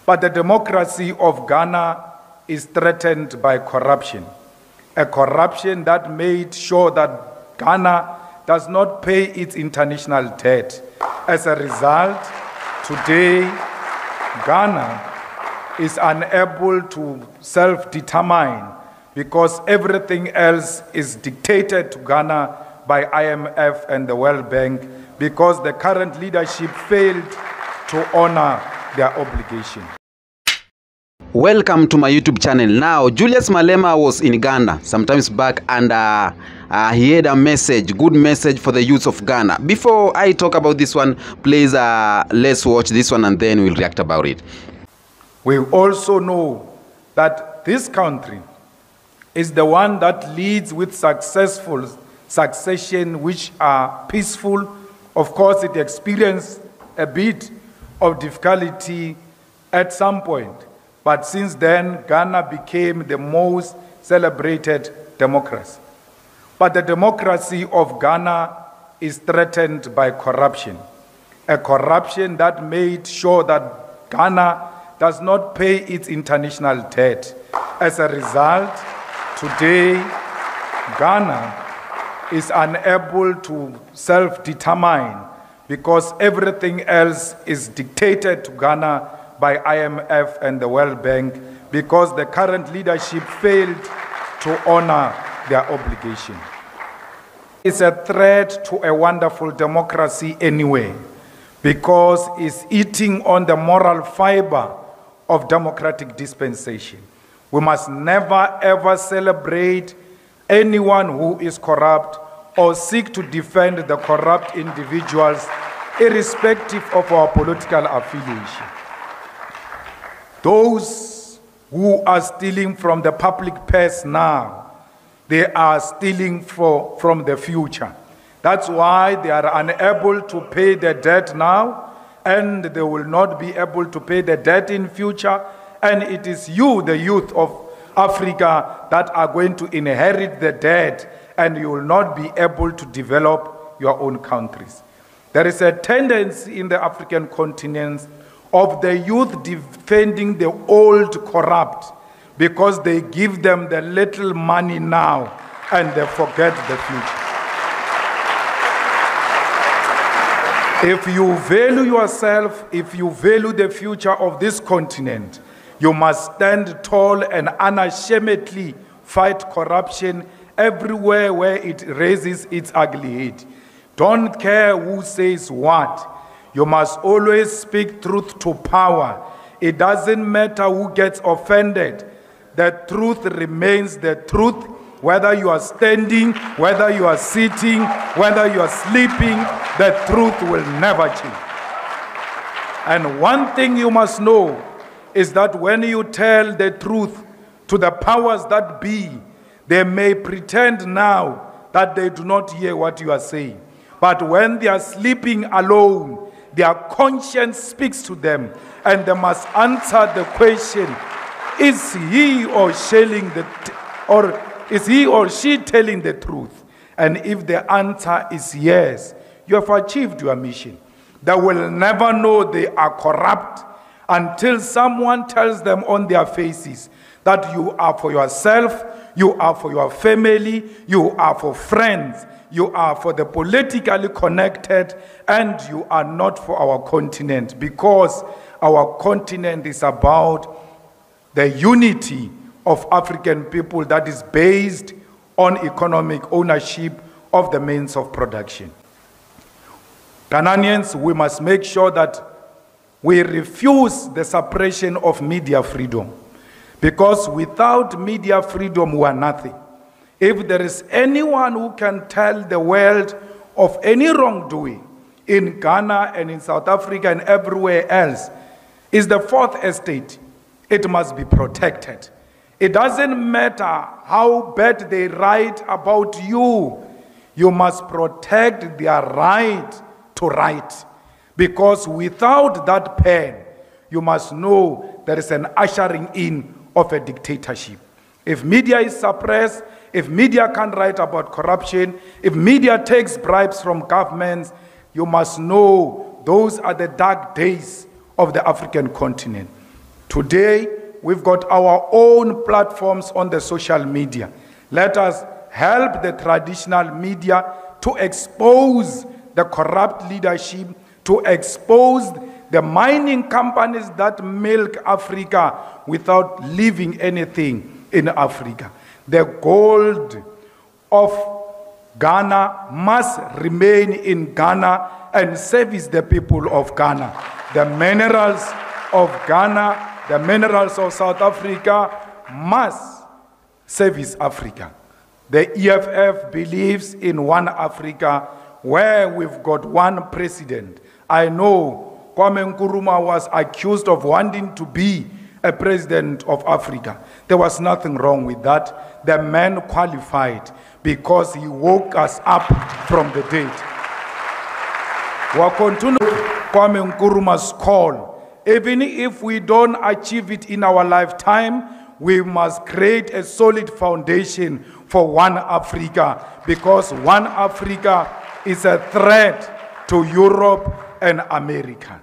But the democracy of Ghana is threatened by corruption. A corruption that made sure that Ghana does not pay its international debt. As a result, today, Ghana is unable to self-determine because everything else is dictated to Ghana by IMF and the World Bank because the current leadership failed to honor their obligation. Welcome to my YouTube channel. Now, Julius Malema was in Ghana sometimes back, and he had a message, good message for the youth of Ghana. Before I talk about this one, please let's watch this one and then we'll react about it. We also know that this country is the one that leads with successful succession which are peaceful. Of course, it experienced a bit of difficulty at some point. But since then, Ghana became the most celebrated democracy. But the democracy of Ghana is threatened by corruption. A corruption that made sure that Ghana does not pay its international debt. As a result, today, Ghana is unable to self-determine because everything else is dictated to Ghana by IMF and the World Bank because the current leadership failed to honor their obligation. It's a threat to a wonderful democracy anyway because it's eating on the moral fiber of democratic dispensation. We must never ever celebrate anyone who is corrupt or seek to defend the corrupt individuals irrespective of our political affiliation. Those who are stealing from the public purse now, they are stealing from the future. That's why they are unable to pay the debt now, and they will not be able to pay the debt in future. And it is you, the youth of Africa, that are going to inherit the debt, and you will not be able to develop your own countries. There is a tendency in the African continent of the youth defending the old corrupt because they give them the little money now and they forget the future. If you value yourself, if you value the future of this continent, you must stand tall and unashamedly fight corruption everywhere where it raises its ugly head. Don't care who says what. You must always speak truth to power. It doesn't matter who gets offended. The truth remains the truth, whether you are standing, whether you are sitting, whether you are sleeping, the truth will never change. And one thing you must know is that when you tell the truth to the powers that be, they may pretend now that they do not hear what you are saying. But when they are sleeping alone, their conscience speaks to them, and they must answer the question, is he or she telling the truth? And if the answer is yes, you have achieved your mission. They will never know they are corrupt until someone tells them on their faces that you are for yourself, you are for your family, you are for friends, you are for the politically connected, and you are not for our continent, because our continent is about the unity of African people that is based on economic ownership of the means of production. Ghanaians, we must make sure that we refuse the suppression of media freedom, because without media freedom, we are nothing. If there is anyone who can tell the world of any wrongdoing in Ghana and in South Africa and everywhere else, is the fourth estate. It must be protected. It doesn't matter how bad they write about you. You must protect their right to write. Because without that pen, you must know there is an ushering in of a dictatorship. If media is suppressed, if media can't write about corruption, if media takes bribes from governments, you must know those are the dark days of the African continent. Today, we've got our own platforms on the social media. Let us help the traditional media to expose the corrupt leadership, to expose the mining companies that milk Africa without leaving anything in Africa. The gold of Ghana must remain in Ghana and service the people of Ghana. The minerals of Ghana, the minerals of South Africa must service Africa. The EFF believes in one Africa where we've got one president. I know Kwame Nkrumah was accused of wanting to be a president of Africa. There was nothing wrong with that. The man qualified because he woke us up from the dead. We'll continue Kwame Nkrumah's call. Even if we don't achieve it in our lifetime, we must create a solid foundation for one Africa, because one Africa is a threat to Europe and America.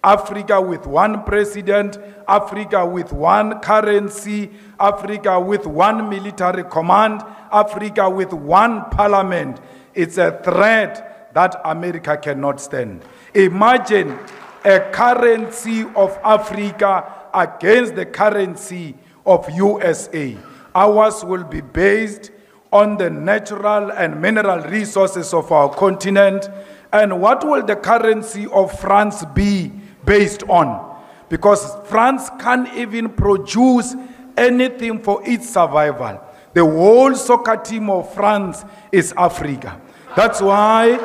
Africa with one president, Africa with one currency, Africa with one military command, Africa with one parliament. It's a threat that America cannot stand. Imagine a currency of Africa against the currency of USA. Ours will be based on the natural and mineral resources of our continent. And what will the currency of France be based on? Because France can't even produce anything for its survival. The whole soccer team of France is Africa. That's why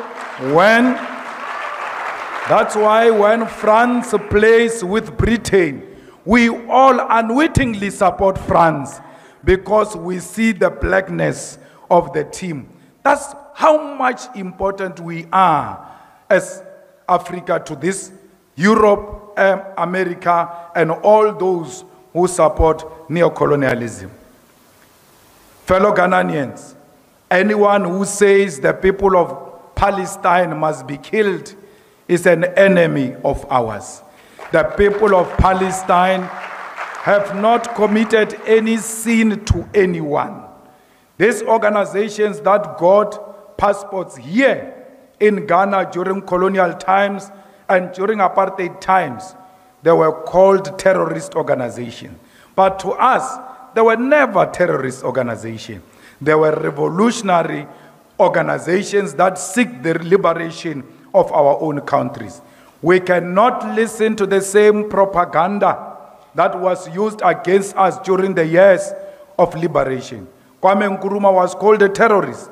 when France plays with Britain, we all unwittingly support France because we see the blackness of the team. That's how much important we are as Africa to this Europe, America, and all those who support neocolonialism. Fellow Ghanaians, anyone who says the people of Palestine must be killed is an enemy of ours. The people of Palestine have not committed any sin to anyone. These organizations that got passports here in Ghana during colonial times and during apartheid times, they were called terrorist organizations. But to us, they were never terrorist organizations. They were revolutionary organizations that seek the liberation of our own countries. We cannot listen to the same propaganda that was used against us during the years of liberation. Kwame Nkrumah was called a terrorist.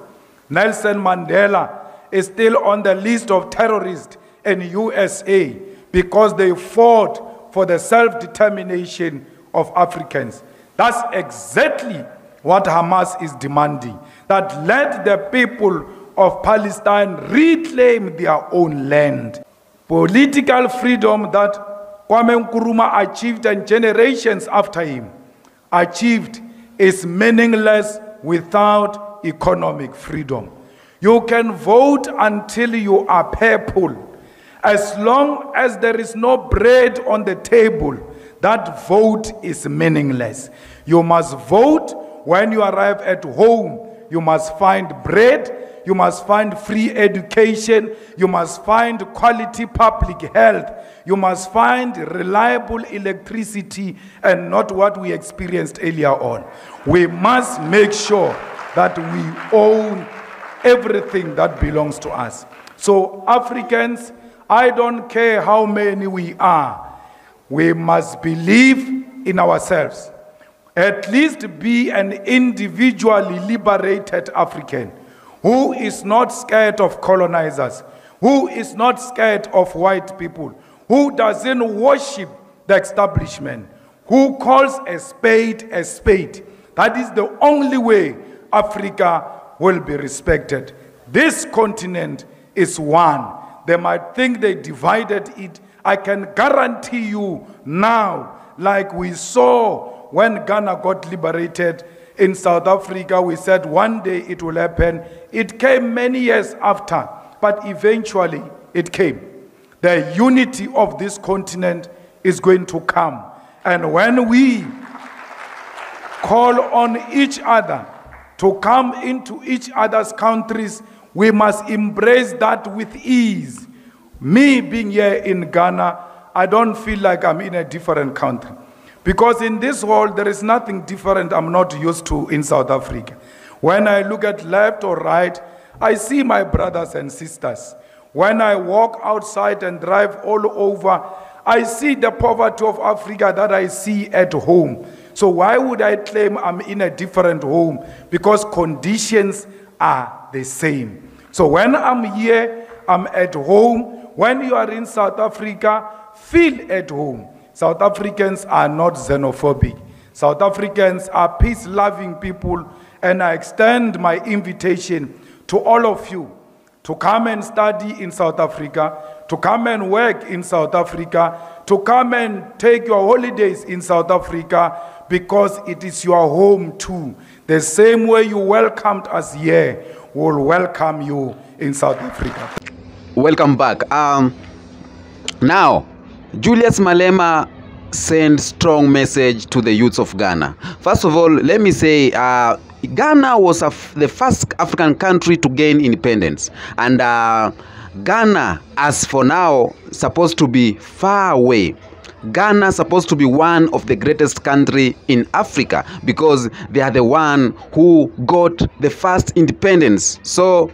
Nelson Mandela is still on the list of terrorists in USA because they fought for the self-determination of Africans. That's exactly what Hamas is demanding, that let the people of Palestine reclaim their own land. Political freedom that Kwame Nkrumah achieved and generations after him achieved is meaningless without economic freedom. You can vote until you are purple. As long as there is no bread on the table, that vote is meaningless. You must vote when you arrive at home. You must find bread. You must find free education. You must find quality public health. You must find reliable electricity and not what we experienced earlier on. We must make sure that we own everything that belongs to us. So Africans, I don't care how many we are, we must believe in ourselves. At least be an individually liberated African who is not scared of colonizers, who is not scared of white people, who doesn't worship the establishment, who calls a spade a spade. That is the only way Africa will be respected. This continent is one. They might think they divided it. I can guarantee you now, like we saw when Ghana got liberated in South Africa, we said one day it will happen. It came many years after, but eventually it came. The unity of this continent is going to come. And when we call on each other to come into each other's countries, we must embrace that with ease. Me being here in Ghana, I don't feel like I'm in a different country. Because in this world, there is nothing different I'm not used to in South Africa. When I look at left or right, I see my brothers and sisters. When I walk outside and drive all over, I see the poverty of Africa that I see at home. So why would I claim I'm in a different home? Because conditions are the same. So when I'm here, I'm at home. When you are in South Africa, feel at home. South Africans are not xenophobic. South Africans are peace-loving people, and I extend my invitation to all of you to come and study in South Africa, to come and work in South Africa, to come and take your holidays in South Africa, because it is your home too. The same way you welcomed us here, we'll welcome you in South Africa. Welcome back. Now, Julius Malema sent strong message to the youths of Ghana. First of all, let me say, Ghana was the first African country to gain independence. And Ghana, as for now, supposed to be far away. Ghana supposed to be one of the greatest country in Africa, because they are the one who got the first independence. So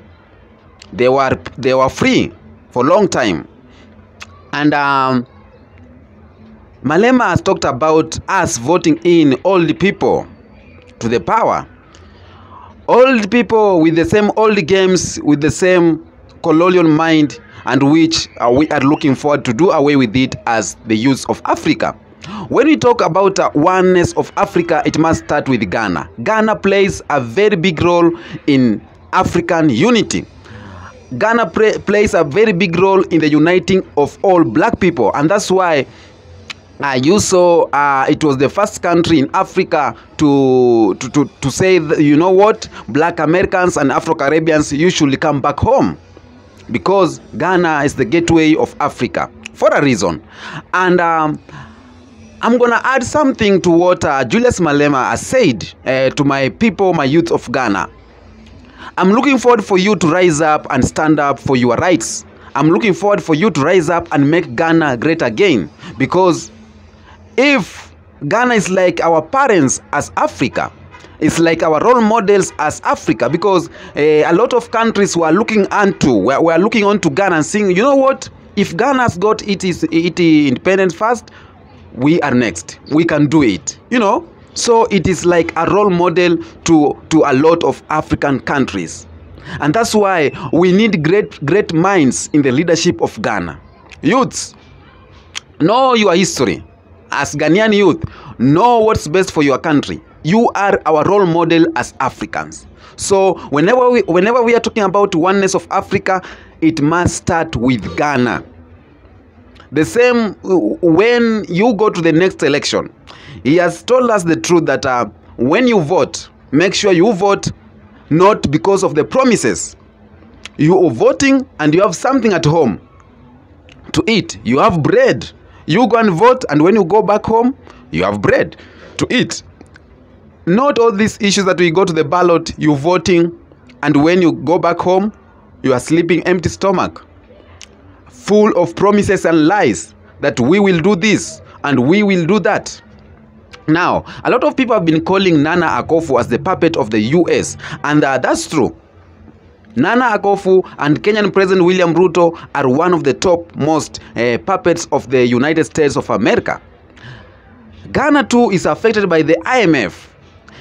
they were free for a long time. And Malema has talked about us voting in old people to the power. Old people with the same old games, with the same colonial mind, and which we are looking forward to do away with it as the youth of Africa. When we talk about oneness of Africa, it must start with Ghana. Ghana plays a very big role in African unity. Ghana plays a very big role in the uniting of all black people, and that's why you saw it was the first country in Africa to say that, you know what, black Americans and Afro-Caribbeans, you should come back home, because Ghana is the gateway of Africa for a reason. And I'm gonna add something to what Julius Malema has said to my people, my youth of Ghana. I'm looking forward for you to rise up and stand up for your rights. I'm looking forward for you to rise up and make Ghana great again, because if Ghana is like our parents as Africa, it's like our role models as Africa, because a lot of countries were looking onto Ghana and saying, you know what, if Ghana's got its independence first, we are next. We can do it, you know. So it is like a role model to a lot of African countries. And that's why we need great minds in the leadership of Ghana. Youths, know your history. As Ghanaian youth, know what's best for your country. You are our role model as Africans. So whenever we are talking about oneness of Africa, it must start with Ghana. The same when you go to the next election. He has told us the truth that when you vote, make sure you vote not because of the promises. You are voting and you have something at home to eat. You have bread. You go and vote, and when you go back home, you have bread to eat. Not all these issues that we go to the ballot, you voting, and when you go back home, you are sleeping empty stomach, full of promises and lies that we will do this and we will do that. Now, a lot of people have been calling Nana Akufo as the puppet of the US, and that's true. Nana Akufo and Kenyan President William Ruto are one of the top most puppets of the United States of America. Ghana too is affected by the IMF.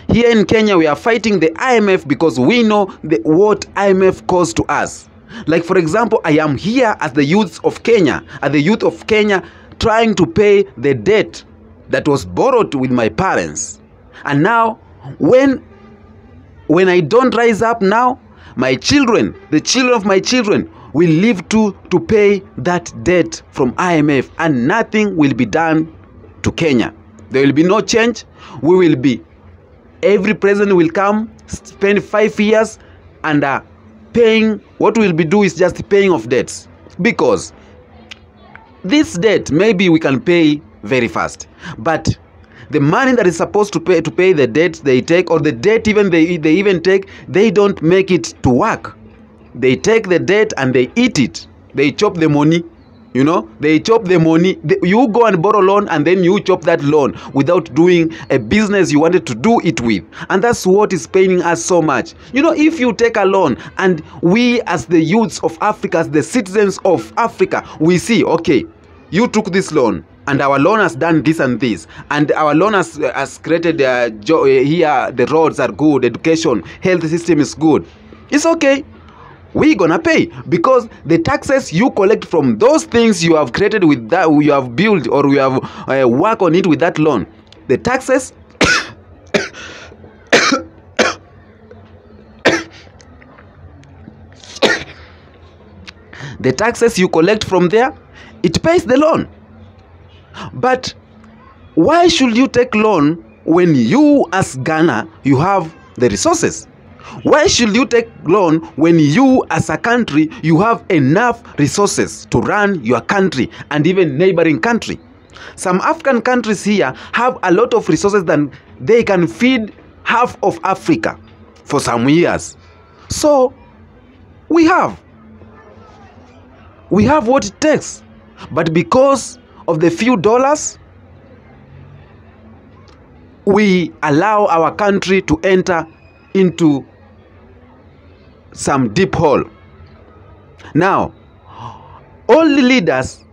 Here in Kenya, we are fighting the IMF because we know what IMF caused to us. Like, for example, I am here as the youth of Kenya, trying to pay the debt that was borrowed with my parents. And now, when I don't rise up now, my children, the children of my children, will live to pay that debt from IMF, and nothing will be done to Kenya. There will be no change. Every president will come, spend 5 years, and paying. What we'll be doing is just paying off debts, because this debt maybe we can pay very fast. But the money that is supposed to pay the debt they take, or the debt even they even take, they don't make it to work. They take the debt and they eat it. They chop the money. You know, they chop the money. You go and borrow loan, and then you chop that loan without doing a business you wanted to do it with. And that's what is paining us so much. You know, if you take a loan, and we as the youths of Africa, as the citizens of Africa, we see, okay, you took this loan, and our loan has done this and this, and our loan has created here, the roads are good, education, health system is good. It's okay. We're gonna pay, because the taxes you collect from those things you have created with that, you have built, or you have worked on it with that loan, the taxes the taxes you collect from there, it pays the loan. But why should you take loan when you as Ghana, you have the resources? Why should you take loan when you as a country, you have enough resources to run your country and even neighboring country? Some African countries here have a lot of resources that they can feed half of Africa for some years. So we have what it takes. But because of the few dollars, we allow our country to enter into some deep hole. Now, all the leaders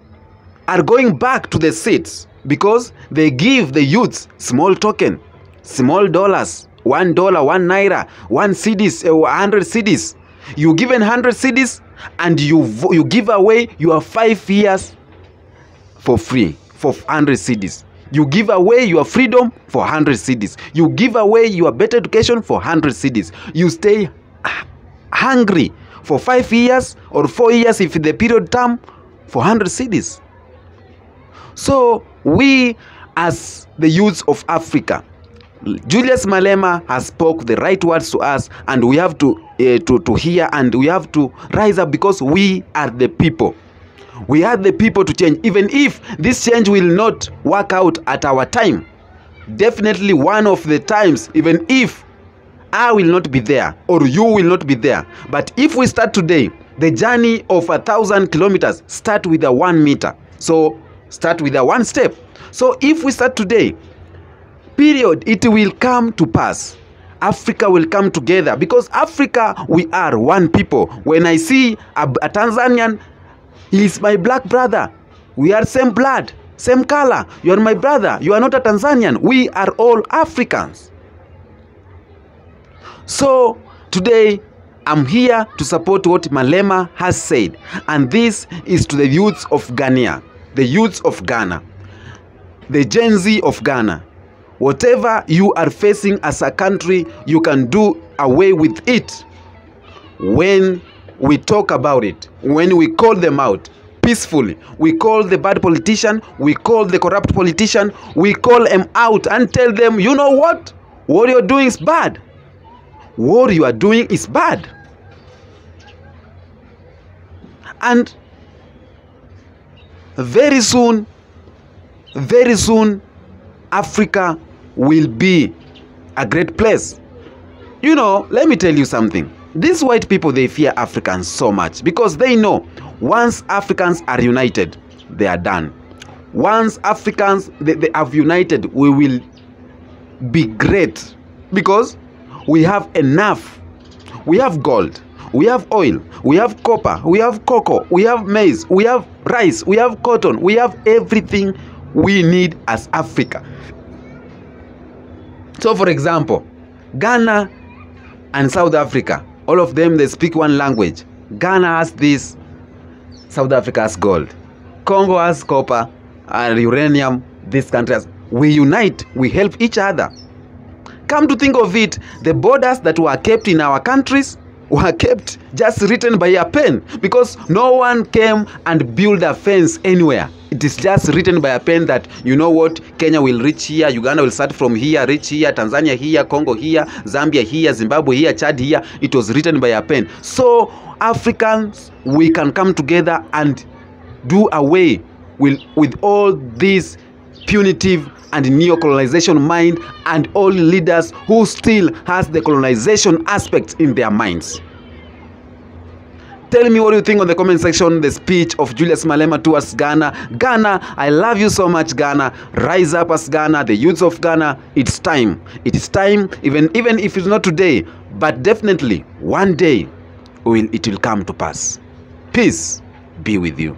are going back to the seats because they give the youths small token, small dollars, $1, 1 naira, 1 cedis, 100 cedis. You given 100 cedis, and you give away your 5 years for free for 100 cedis. You give away your freedom for 100 cedis. You give away your better education for 100 cedis. You stay hungry for 5 years or 4 years if the period term for 100 cedis. So we as the youths of Africa, Julius Malema has spoke the right words to us, and we have to hear, and we have to rise up, because we are the people. We are the people to change. Even if this change will not work out at our time, definitely one of the times, even if I will not be there or you will not be there, but if we start today, the journey of 1,000 kilometers start with a 1 meter. So start with a 1 step. So if we start today, period, it will come to pass. Africa will come together, because Africa, we are one people. When I see a Tanzanian, he is my black brother. We are same blood, same color. You are my brother. You are not a Tanzanian. We are all Africans. So today, I'm here to support what Malema has said. And this is to the youths of Ghana, the youths of Ghana, the Gen Z of Ghana. Whatever you are facing as a country, you can do away with it when we talk about it, when we call them out peacefully. We call the bad politician, we call the corrupt politician, we call them out and tell them, you know what you're doing is bad. What you are doing is bad. And very soon, Africa will be a great place. You know, let me tell you something. These white people, they fear Africans so much, because they know once Africans are united, they are done. Once Africans, they have united, we will be great, because we have enough. We have gold, we have oil, we have copper, we have cocoa, we have maize, we have rice, we have cotton, we have everything we need as Africa. So for example, Ghana and South Africa, all of them, they speak one language. Ghana has this, South Africa has gold, Congo has copper and uranium. These countries, we unite, we help each other. Come to think of it, the borders that were kept in our countries were kept just written by a pen, because no one came and built a fence anywhere. It is just written by a pen that, you know what, Kenya will reach here, Uganda will start from here, reach here, Tanzania here, Congo here, Zambia here, Zimbabwe here, Chad here. It was written by a pen. So Africans, we can come together and do away with all these punitive and neo-colonization mind, and all leaders who still has the colonization aspect in their minds. Tell me what you think on the comment section, the speech of Julius Malema towards Ghana. Ghana, I love you so much, Ghana. Rise up as Ghana, the youths of Ghana. It's time. It is time, even if it's not today, but definitely one day it will come to pass. Peace be with you.